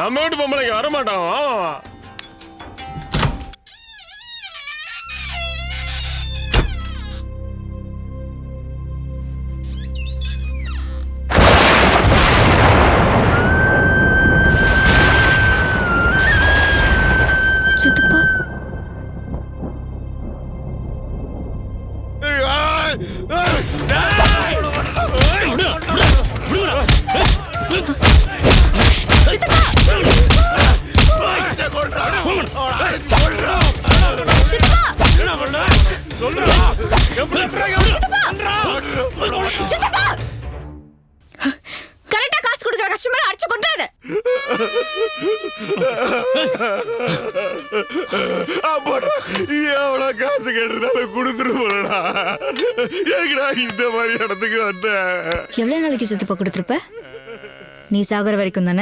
நம்ம வீட்டு பொம்பளைக்கு வரமாட்டான். சித்தப்பா கரெக்டா காசு கொடுக்குற கஸ்டமர் அடிச்சு கொண்டாத. எவ்வளவு காசு கேட்டிருந்தாலும் கொடுத்துருவோம்டா. எங்கடா இந்த மாதிரி இடத்துக்கு வந்த? எவ்வளவு நாளைக்கு சித்தப்பா கொடுத்துருப்ப? நீ சாகுற வரைக்கும் தானே?